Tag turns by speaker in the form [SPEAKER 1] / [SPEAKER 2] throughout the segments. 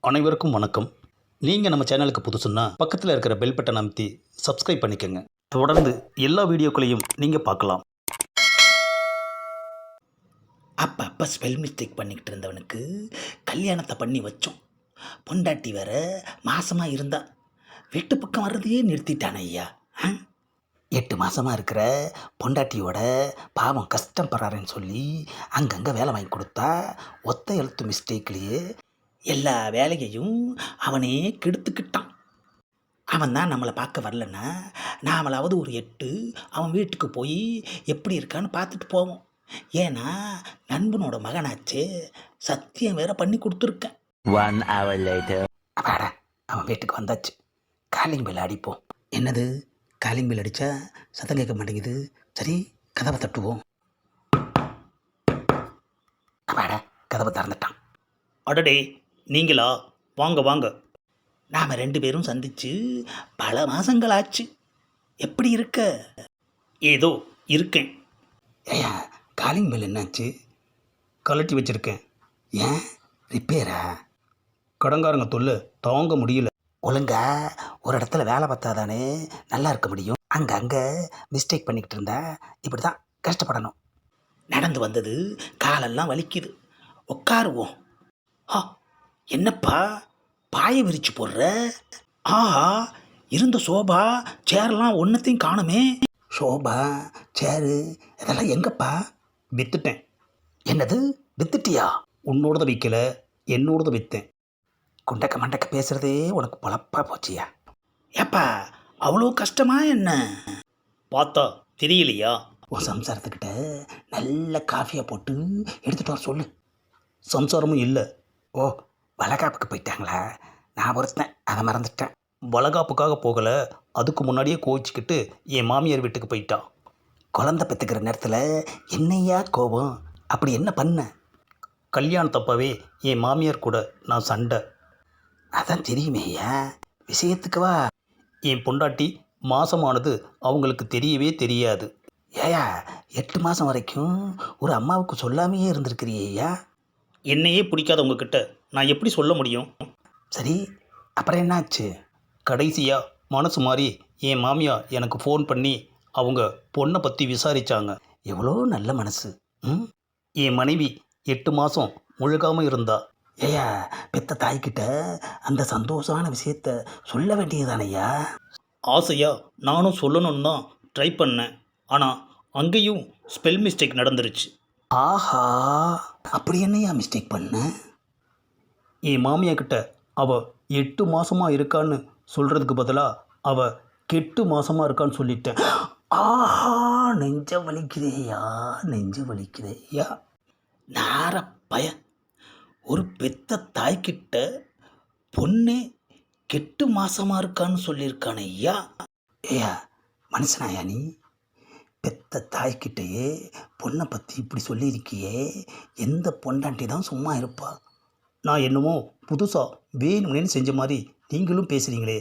[SPEAKER 1] அனைவருக்கும் வணக்கம். நீங்கள் நம்ம சேனலுக்கு புதுசுன்னா பக்கத்தில் இருக்கிற பெல் பட்டன் அமைத்தி சப்ஸ்கிரைப் பண்ணிக்கோங்க. தொடர்ந்து எல்லா வீடியோக்களையும் நீங்கள் பார்க்கலாம்.
[SPEAKER 2] அப்பப்போ ஸ்பெல் மிஸ்டேக் பண்ணிக்கிட்டு இருந்தவனுக்கு கல்யாணத்தை பண்ணி வச்சோம். பொண்டாட்டி வேற மாசமாக இருந்தா வீட்டு பக்கம் வர்றதையே நிறுத்திட்டானே ஐயா. 8 மாசமாக இருக்கிற பொண்டாட்டியோட பாவம் கஷ்டப்படுறாருன்னு சொல்லி அங்கங்கே வேலை வாங்கி கொடுத்தா ஒத்த எழுத்து மிஸ்டேக்லேயே எல்லா வேலையையும் அவனே கெடுத்துக்கிட்டான். அவன் தான் நம்மளை பார்க்க வரலன்னா நாமளாவது ஒரு 8 அவன் வீட்டுக்கு போய் எப்படி இருக்கான்னு பார்த்துட்டு போவோம். ஏன்னா நண்பனோட மகனாச்சே, சத்தியம் வேற பண்ணி கொடுத்துருக்கேன்.
[SPEAKER 3] 1 hour later.
[SPEAKER 2] அப்பாடா, அவன் வீட்டுக்கு வந்தாச்சு. காலிங் பெல் அடிப்போம். என்னது, காலிங் பெல் அடித்தா சத்தம் கேட்க மாட்டேங்குது. சரி, கதவை தட்டுவோம். அப்பாடா, கதவை திறந்துட்டான்.
[SPEAKER 1] அடடே, நீங்களா? வாங்க வாங்க.
[SPEAKER 2] நாம் 2 பேரும் சந்தித்து பல மாதங்கள் ஆச்சு. எப்படி இருக்க?
[SPEAKER 1] ஏதோ இருக்கேன்.
[SPEAKER 2] ஏயா, காலிங் பெல் என்னாச்சு?
[SPEAKER 1] கலட்டி வச்சுருக்கேன்.
[SPEAKER 2] ஏன், ரிப்பேரா?
[SPEAKER 1] கடங்காரங்க தொல்லை தாங்க முடியல.
[SPEAKER 2] ஒழுங்கா ஒரு இடத்துல வேலை பார்த்தாதானே நல்லா இருக்க முடியும். அங்கங்கே மிஸ்டேக் பண்ணிக்கிட்டு இருந்தா இப்படி தான் கஷ்டப்படணும். நடந்து வந்தது காலெல்லாம் வலிக்குது. உட்காருவோம். என்னப்பா பாயை விரிச்சு போடுற? ஆஹா, இருந்த சோபா சேர்லாம் ஒன்றத்தையும் காணுமே. சோபா சேரு இதெல்லாம் எங்கப்பா?
[SPEAKER 1] வித்துட்டேன்.
[SPEAKER 2] என்னது, வித்துட்டியா?
[SPEAKER 1] உன்னோடத விற்கல, என்னோடத விற்றேன்.
[SPEAKER 2] குண்டக்க மண்டக்க பேசுகிறதே உனக்கு பொழப்பா போச்சியா? ஏப்பா, அவ்வளோ கஷ்டமா என்ன?
[SPEAKER 1] பார்த்தா தெரியலையா?
[SPEAKER 2] உன் சம்சாரத்துக்கிட்ட நல்ல காஃபியை போட்டு எடுத்துகிட்டு வர சொல்லு.
[SPEAKER 1] சம்சாரமும் இல்லை.
[SPEAKER 2] ஓ, வளகாப்புக்கு போயிட்டாங்களா? நான் ஒருத்தன், அதை மறந்துட்டேன்.
[SPEAKER 1] வளகாப்புக்காக போகலை, அதுக்கு முன்னாடியே கோவிச்சுக்கிட்டு என் மாமியார் வீட்டுக்கு போயிட்டா.
[SPEAKER 2] குழந்தை பெற்றுக்கிற நேரத்தில் என்னையா கோபம்? அப்படி என்ன பண்ண?
[SPEAKER 1] கல்யாணத்தப்பவே என் மாமியார் கூட நான் சண்டை.
[SPEAKER 2] அதான் தெரியுமேயா, விஷயத்துக்கு வா.
[SPEAKER 1] என் பொண்டாட்டி மாசமானது அவங்களுக்கு தெரியவே தெரியாது.
[SPEAKER 2] ஏயா, 8 மாதம் வரைக்கும் ஒரு அம்மாவுக்கு சொல்லாமையே இருந்திருக்கிறியா?
[SPEAKER 1] என்னையே பிடிக்காத உங்ககிட்ட நான் எப்படி சொல்ல முடியும்?
[SPEAKER 2] சரி, அப்புறம் என்னாச்சு?
[SPEAKER 1] கடைசியாக மனசு மாறி என் மாமியா எனக்கு ஃபோன் பண்ணி அவங்க பொண்ணை பற்றி விசாரித்தாங்க.
[SPEAKER 2] எவ்வளோ நல்ல மனசு. ம்,
[SPEAKER 1] என் மனைவி 8 மாதம் முழுகாமல் இருந்தா.
[SPEAKER 2] ஏயா, பெத்த தாய்கிட்ட அந்த சந்தோஷமான விஷயத்த சொல்ல வேண்டியதுதானையா?
[SPEAKER 1] ஆசையாக நானும் சொல்லணும்னு தான் ட்ரை பண்ணேன். ஆனால் அங்கேயும் ஸ்பெல் மிஸ்டேக் நடந்துருச்சு.
[SPEAKER 2] ஆஹா, அப்படி என்னையா மிஸ்டேக் பண்ண?
[SPEAKER 1] என் மாமியா கிட்ட அவள் 8 மாதமாக இருக்கான்னு சொல்கிறதுக்கு பதிலாக அவள் கெட்டு மாதமாக இருக்கான்னு சொல்லிட்டேன்.
[SPEAKER 2] ஆஹா, நெஞ்ச வலிக்குதேயா, நெஞ்ச வலிக்குதேயா. நார பய, ஒரு பெத்த தாய்கிட்ட பொண்ணே கெட்டு மாசமாக இருக்கான்னு சொல்லியிருக்கானே ஐயா. ஏயா, மனுஷனாயா நீ? பெத்த தாய்கிட்டையே பொண்ணை பற்றி இப்படி சொல்லியிருக்கியே, எந்த பொண்டாட்டி தான் சும்மா இருப்பா?
[SPEAKER 1] நான் என்னமோ புதுசாக வேணும்னு செஞ்ச மாதிரி நீங்களும் பேசுகிறீங்களே.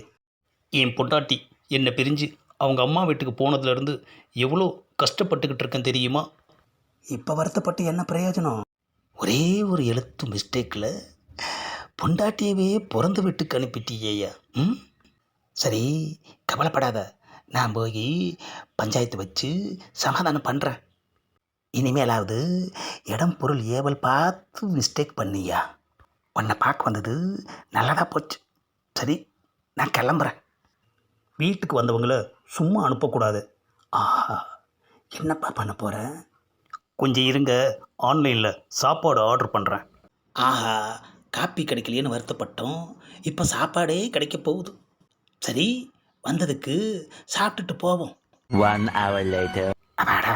[SPEAKER 1] என் பொண்டாட்டி என்னை பிரிஞ்சு அவங்க அம்மா வீட்டுக்கு போனதுலேருந்து எவ்வளோ கஷ்டப்பட்டுக்கிட்டு இருக்கேன் தெரியுமா?
[SPEAKER 2] இப்போ வருத்தப்பட்டு என்ன பிரயோஜனம்? ஒரே ஒரு எழுத்து மிஸ்டேக்கில் பொண்டாட்டியவே பிறந்த வீட்டுக்கு அனுப்பிட்டியேயா. ம், சரி, கவலைப்படாத. நான் போய் பஞ்சாயத்து வச்சு சமாதானம் பண்ணுறேன். இனிமேலாவது இடம் பொருள் ஏவல் பார்த்து மிஸ்டேக் பண்ணியா? உன்னை பார்க்க வந்தது நல்லதாக போச்சு. சரி, நான் கிளம்புறேன்.
[SPEAKER 1] வீட்டுக்கு வந்தவங்கள சும்மா அனுப்பக்கூடாது.
[SPEAKER 2] ஆஹா, என்னப்பா பண்ண போகிறேன்?
[SPEAKER 1] கொஞ்சம் இருங்க, ஆன்லைனில் சாப்பாடு ஆர்டர் பண்ணுறேன்.
[SPEAKER 2] ஆஹா, காப்பி கிடைக்கலையேன்னு வருத்தப்பட்டோம். இப்போ சாப்பாடே கிடைக்க போகுது. சரி, வந்ததுக்கு சாப்பிட்டுட்டு போவோம்.
[SPEAKER 3] 1 hour later.
[SPEAKER 2] அப்பாடா,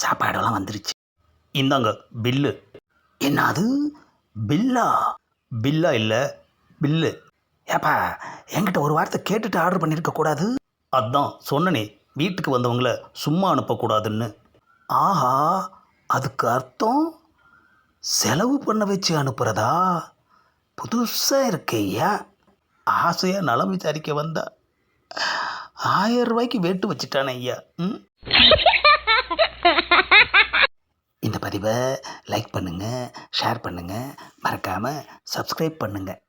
[SPEAKER 2] சாப்பாடெல்லாம் வந்துருச்சு.
[SPEAKER 1] இந்தாங்க பில்லு.
[SPEAKER 2] என்னது, பில்லா?
[SPEAKER 1] பில்லா இல்லை, பில்லு.
[SPEAKER 2] ஏப்பா, என்கிட்ட ஒரு வார்த்தை கேட்டுட்டு ஆர்டர் பண்ணியிருக்க கூடாது?
[SPEAKER 1] அதான் சொன்னனே, வீட்டுக்கு வந்தவங்கள சும்மா அனுப்பக்கூடாதுன்னு.
[SPEAKER 2] ஆஹா, அதுக்கு அர்த்தம் செலவு பண்ண வச்சு அனுப்புகிறதா? புதுசாக இருக்கேயா.
[SPEAKER 1] ஆசையாக நலம் விசாரிக்க வந்தா 1000 ரூபாய்க்கு வேட்டு வச்சுட்டானே ஐயா. ம்,
[SPEAKER 2] இந்த பதிவை லைக் பண்ணுங்கள், ஷேர் பண்ணுங்கள், மறக்காமல் சப்ஸ்கிரைப் பண்ணுங்கள்.